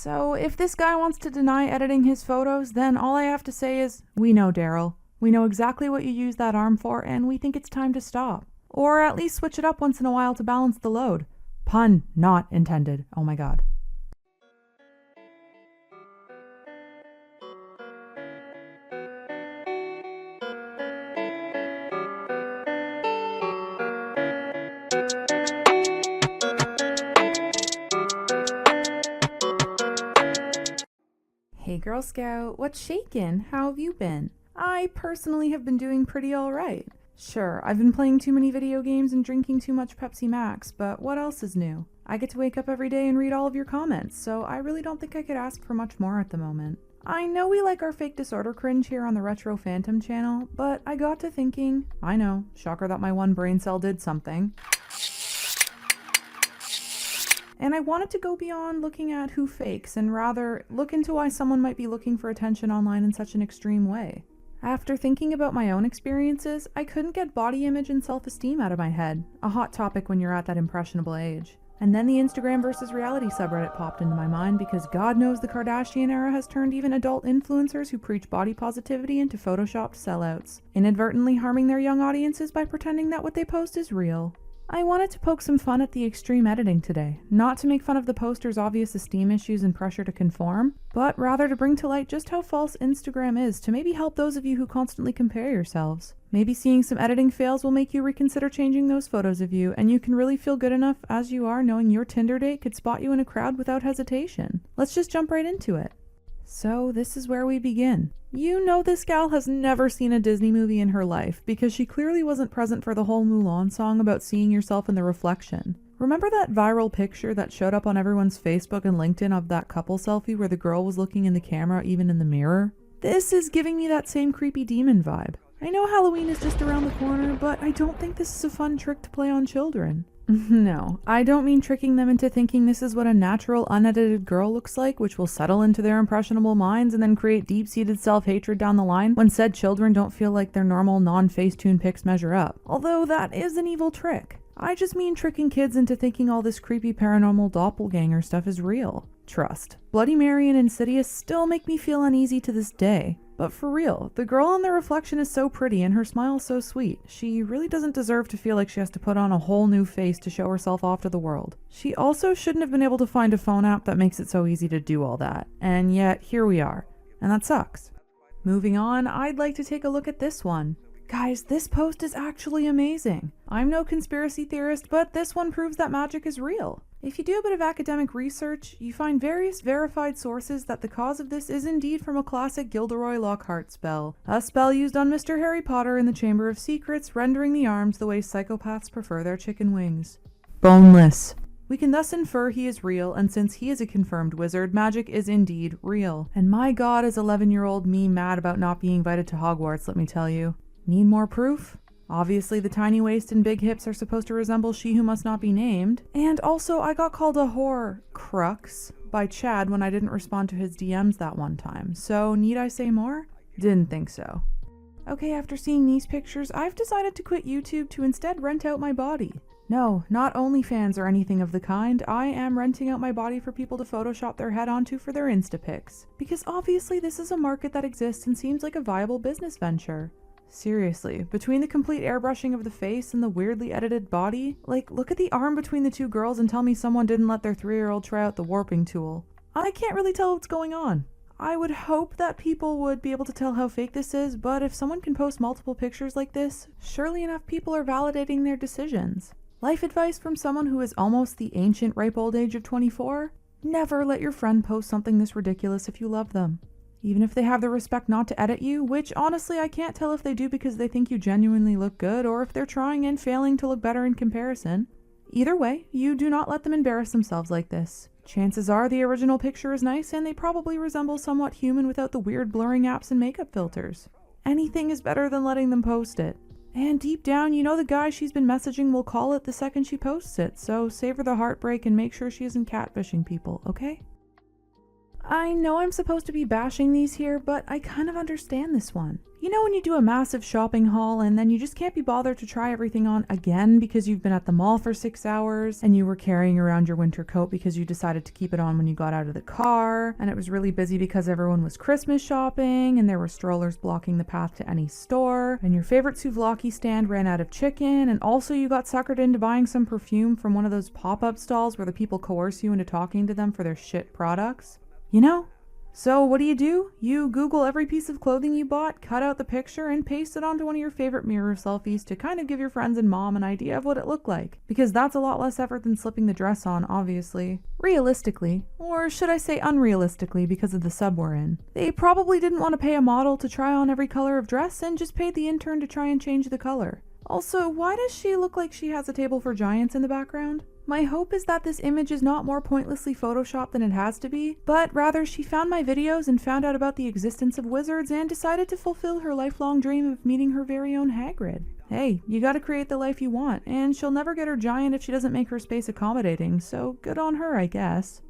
So if this guy wants to deny editing his photos, then all I have to say is, we know, Daryl. We know exactly what you use that arm for, and we think it's time to stop. Or at least switch it up once in a while to balance the load. Pun not intended. Oh my god. Hey Girl Scout, what's shakin'? How have you been? I personally have been doing pretty alright. Sure, I've been playing too many video games and drinking too much Pepsi Max, but what else is new? I get to wake up every day and read all of your comments, so I really don't think I could ask for much more at the moment. I know we like our fake disorder cringe here on the Retro Phantom channel, but I got to thinking, I know, shocker that my one brain cell did something. And I wanted to go beyond looking at who fakes and rather look into why someone might be looking for attention online in such an extreme way. After thinking about my own experiences, I couldn't get body image and self-esteem out of my head, a hot topic when you're at that impressionable age. And then the Instagram versus reality subreddit popped into my mind because God knows the Kardashian era has turned even adult influencers who preach body positivity into photoshopped sellouts, inadvertently harming their young audiences by pretending that what they post is real. I wanted to poke some fun at the extreme editing today, not to make fun of the poster's obvious esteem issues and pressure to conform, but rather to bring to light just how false Instagram is to maybe help those of you who constantly compare yourselves. Maybe seeing some editing fails will make you reconsider changing those photos of you, and you can really feel good enough as you are knowing your Tinder date could spot you in a crowd without hesitation. Let's just jump right into it. So this is where we begin. You know this gal has never seen a Disney movie in her life because she clearly wasn't present for the whole Mulan song about seeing yourself in the reflection. Remember that viral picture that showed up on everyone's Facebook and LinkedIn of that couple selfie where the girl was looking in the camera even in the mirror? This is giving me that same creepy demon vibe. I know Halloween is just around the corner, but I don't think this is a fun trick to play on children. No, I don't mean tricking them into thinking this is what a natural, unedited girl looks like, which will settle into their impressionable minds and then create deep-seated self-hatred down the line when said children don't feel like their normal, non-Facetune pics measure up. Although that is an evil trick. I just mean tricking kids into thinking all this creepy paranormal doppelganger stuff is real. Trust. Bloody Mary and Insidious still make me feel uneasy to this day. But for real, the girl in the reflection is so pretty and her smile so sweet. She really doesn't deserve to feel like she has to put on a whole new face to show herself off to the world. She also shouldn't have been able to find a phone app that makes it so easy to do all that. And yet, here we are. And that sucks. Moving on, I'd like to take a look at this one. Guys, this post is actually amazing. I'm no conspiracy theorist, but this one proves that magic is real. If you do a bit of academic research, you find various verified sources that the cause of this is indeed from a classic Gilderoy Lockhart spell. A spell used on Mr. Harry Potter in the Chamber of Secrets, rendering the arms the way psychopaths prefer their chicken wings. Boneless. We can thus infer he is real, and since he is a confirmed wizard, magic is indeed real. And my god, is 11-year-old me mad about not being invited to Hogwarts, let me tell you. Need more proof? Obviously, the tiny waist and big hips are supposed to resemble She Who Must Not Be Named. And also, I got called a whore crux by Chad when I didn't respond to his DMs that one time. So, need I say more? Didn't think so. Okay, after seeing these pictures, I've decided to quit YouTube to instead rent out my body. No, not OnlyFans or anything of the kind. I am renting out my body for people to Photoshop their head onto for their Insta pics. Because obviously this is a market that exists and seems like a viable business venture. Seriously, between the complete airbrushing of the face and the weirdly edited body, like, look at the arm between the two girls and tell me someone didn't let their 3-year-old try out the warping tool. I can't really tell what's going on. I would hope that people would be able to tell how fake this is, but if someone can post multiple pictures like this, surely enough people are validating their decisions. Life advice from someone who is almost the ancient ripe old age of 24? Never let your friend post something this ridiculous if you love them. Even if they have the respect not to edit you, which honestly I can't tell if they do because they think you genuinely look good or if they're trying and failing to look better in comparison. Either way, you do not let them embarrass themselves like this. Chances are the original picture is nice and they probably resemble somewhat human without the weird blurring apps and makeup filters. Anything is better than letting them post it. And deep down, you know the guy she's been messaging will call it the second she posts it, so savor the heartbreak and make sure she isn't catfishing people, okay? I know I'm supposed to be bashing these here, but I kind of understand this one. You know when you do a massive shopping haul and then you just can't be bothered to try everything on again because you've been at the mall for 6 hours and you were carrying around your winter coat because you decided to keep it on when you got out of the car, and it was really busy because everyone was Christmas shopping and there were strollers blocking the path to any store, and your favorite souvlaki stand ran out of chicken, and also you got suckered into buying some perfume from one of those pop-up stalls where the people coerce you into talking to them for their shit products. You know? So what do? You Google every piece of clothing you bought, cut out the picture, and paste it onto one of your favorite mirror selfies to kind of give your friends and mom an idea of what it looked like. Because that's a lot less effort than slipping the dress on, obviously. Realistically, or should I say unrealistically because of the sub we're in. They probably didn't want to pay a model to try on every color of dress and just paid the intern to try and change the color. Also, why does she look like she has a table for giants in the background? My hope is that this image is not more pointlessly photoshopped than it has to be, but rather she found my videos and found out about the existence of wizards and decided to fulfill her lifelong dream of meeting her very own Hagrid. Hey, you gotta create the life you want, and she'll never get her giant if she doesn't make her space accommodating, so good on her, I guess.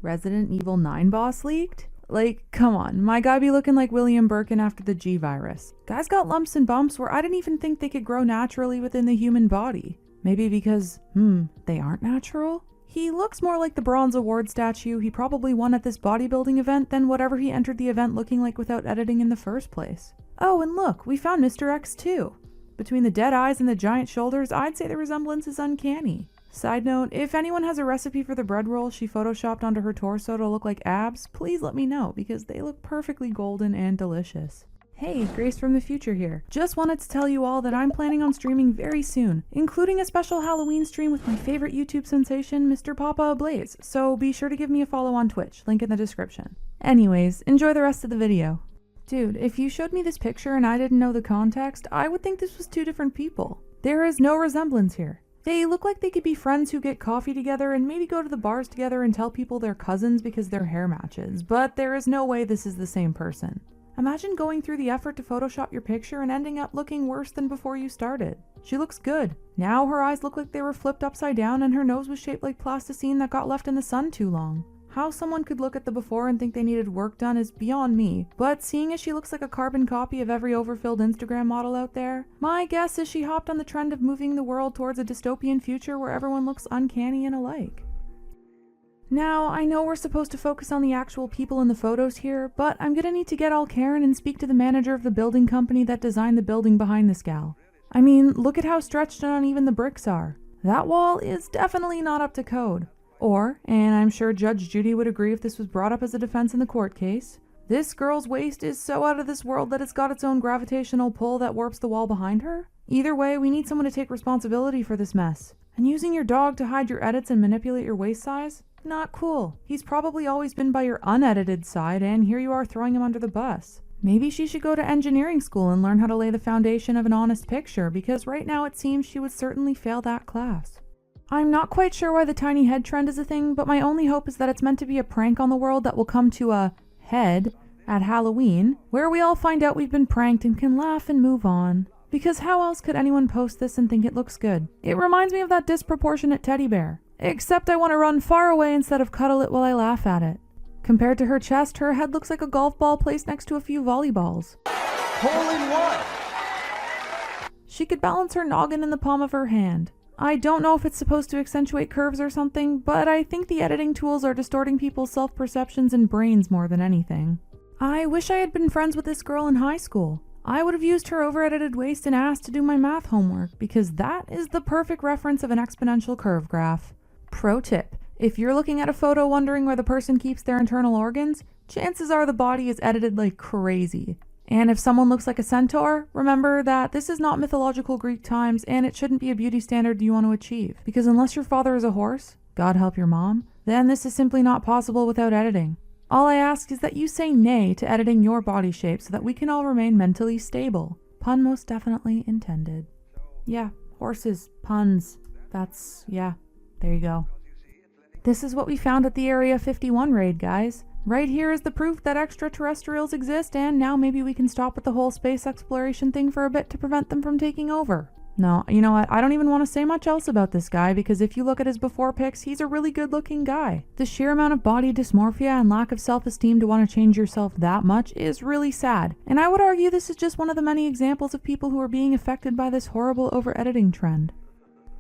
Resident Evil 9 boss leaked? Like, come on, my guy be looking like William Birkin after the G-Virus. Guy's got lumps and bumps where I didn't even think they could grow naturally within the human body. Maybe because, they aren't natural? He looks more like the bronze award statue he probably won at this bodybuilding event than whatever he entered the event looking like without editing in the first place. Oh, and look, we found Mr. X too. Between the dead eyes and the giant shoulders, I'd say the resemblance is uncanny. Side note, if anyone has a recipe for the bread roll she photoshopped onto her torso to look like abs, please let me know because they look perfectly golden and delicious. Hey, Grace from the future here. Just wanted to tell you all that I'm planning on streaming very soon, including a special Halloween stream with my favorite YouTube sensation, Mr. Papa Ablaze, so be sure to give me a follow on Twitch, link in the description. Anyways, enjoy the rest of the video. Dude, if you showed me this picture and I didn't know the context, I would think this was two different people. There is no resemblance here. They look like they could be friends who get coffee together and maybe go to the bars together and tell people they're cousins because their hair matches, but there is no way this is the same person. Imagine going through the effort to Photoshop your picture and ending up looking worse than before you started. She looks good. Now her eyes look like they were flipped upside down and her nose was shaped like plasticine that got left in the sun too long. How someone could look at the before and think they needed work done is beyond me, but seeing as she looks like a carbon copy of every overfilled Instagram model out there, my guess is she hopped on the trend of moving the world towards a dystopian future where everyone looks uncanny and alike. Now, I know we're supposed to focus on the actual people in the photos here, but I'm gonna need to get all Karen and speak to the manager of the building company that designed the building behind this gal. I mean, look at how stretched and uneven the bricks are. That wall is definitely not up to code. Or, and I'm sure Judge Judy would agree if this was brought up as a defense in the court case, this girl's waist is so out of this world that it's got its own gravitational pull that warps the wall behind her. Either way, we need someone to take responsibility for this mess. And using your dog to hide your edits and manipulate your waist size? Not cool. He's probably always been by your unedited side, and here you are throwing him under the bus. Maybe she should go to engineering school and learn how to lay the foundation of an honest picture, because right now it seems she would certainly fail that class. I'm not quite sure why the tiny head trend is a thing, but my only hope is that it's meant to be a prank on the world that will come to a head at Halloween, where we all find out we've been pranked and can laugh and move on. Because how else could anyone post this and think it looks good? It reminds me of that disproportionate teddy bear. Except I want to run far away instead of cuddle it while I laugh at it. Compared to her chest, her head looks like a golf ball placed next to a few volleyballs. Hole in one! She could balance her noggin in the palm of her hand. I don't know if it's supposed to accentuate curves or something, but I think the editing tools are distorting people's self-perceptions and brains more than anything. I wish I had been friends with this girl in high school. I would have used her over-edited waist and ass to do my math homework, because that is the perfect reference of an exponential curve graph. Pro tip, if you're looking at a photo wondering where the person keeps their internal organs, chances are the body is edited like crazy. And if someone looks like a centaur, remember that this is not mythological Greek times and it shouldn't be a beauty standard you want to achieve. Because unless your father is a horse, God help your mom, then this is simply not possible without editing. All I ask is that you say nay to editing your body shape so that we can all remain mentally stable. Pun most definitely intended. Yeah, horses, puns, yeah. There you go. This is what we found at the Area 51 raid, guys. Right here is the proof that extraterrestrials exist, and now maybe we can stop with the whole space exploration thing for a bit to prevent them from taking over. No, you know what? I don't even want to say much else about this guy because if you look at his before pics, he's a really good looking guy. The sheer amount of body dysmorphia and lack of self-esteem to want to change yourself that much is really sad. And I would argue this is just one of the many examples of people who are being affected by this horrible over-editing trend.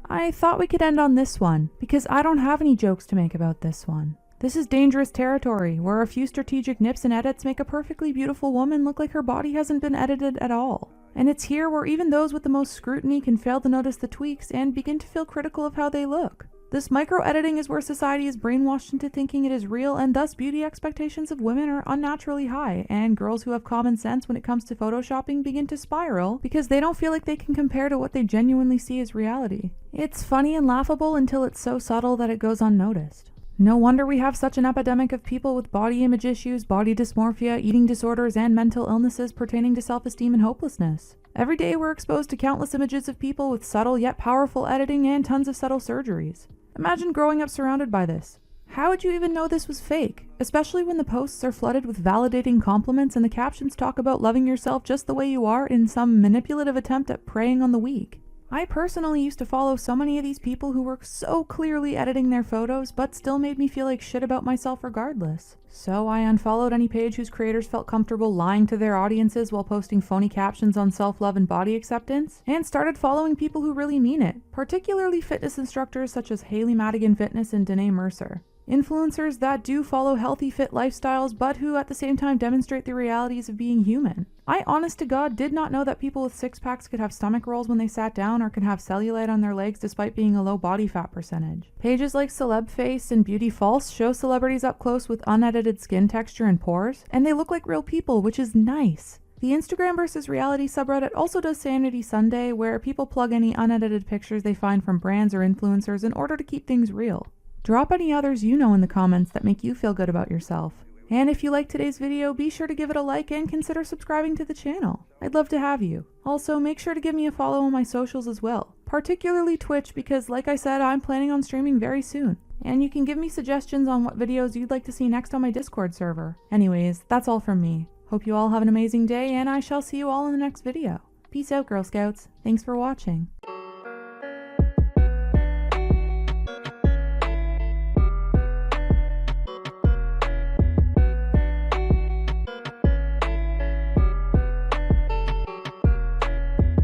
I thought we could end on this one because I don't have any jokes to make about this one. This is dangerous territory, where a few strategic nips and edits make a perfectly beautiful woman look like her body hasn't been edited at all. And it's here where even those with the most scrutiny can fail to notice the tweaks and begin to feel critical of how they look. This micro-editing is where society is brainwashed into thinking it is real, and thus beauty expectations of women are unnaturally high, and girls who have common sense when it comes to photoshopping begin to spiral because they don't feel like they can compare to what they genuinely see as reality. It's funny and laughable until it's so subtle that it goes unnoticed. No wonder we have such an epidemic of people with body image issues, body dysmorphia, eating disorders, and mental illnesses pertaining to self-esteem and hopelessness. Every day we're exposed to countless images of people with subtle yet powerful editing and tons of subtle surgeries. Imagine growing up surrounded by this. How would you even know this was fake? Especially when the posts are flooded with validating compliments and the captions talk about loving yourself just the way you are in some manipulative attempt at preying on the weak. I personally used to follow so many of these people who were so clearly editing their photos, but still made me feel like shit about myself regardless. So I unfollowed any page whose creators felt comfortable lying to their audiences while posting phony captions on self-love and body acceptance, and started following people who really mean it, particularly fitness instructors such as Haley Madigan Fitness and Danae Mercer. Influencers that do follow healthy, fit lifestyles, but who at the same time demonstrate the realities of being human. I honest to God did not know that people with six-packs could have stomach rolls when they sat down or can have cellulite on their legs despite being a low body fat percentage. Pages like Celeb Face and Beauty False show celebrities up close with unedited skin texture and pores, and they look like real people, which is nice. The Instagram versus reality subreddit also does Sanity Sunday, where people plug any unedited pictures they find from brands or influencers in order to keep things real. Drop any others you know in the comments that make you feel good about yourself. And if you liked today's video, be sure to give it a like and consider subscribing to the channel. I'd love to have you. Also, make sure to give me a follow on my socials as well, particularly Twitch because, like I said, I'm planning on streaming very soon. And you can give me suggestions on what videos you'd like to see next on my Discord server. Anyways, that's all from me. Hope you all have an amazing day, and I shall see you all in the next video. Peace out, Girl Scouts. Thanks for watching.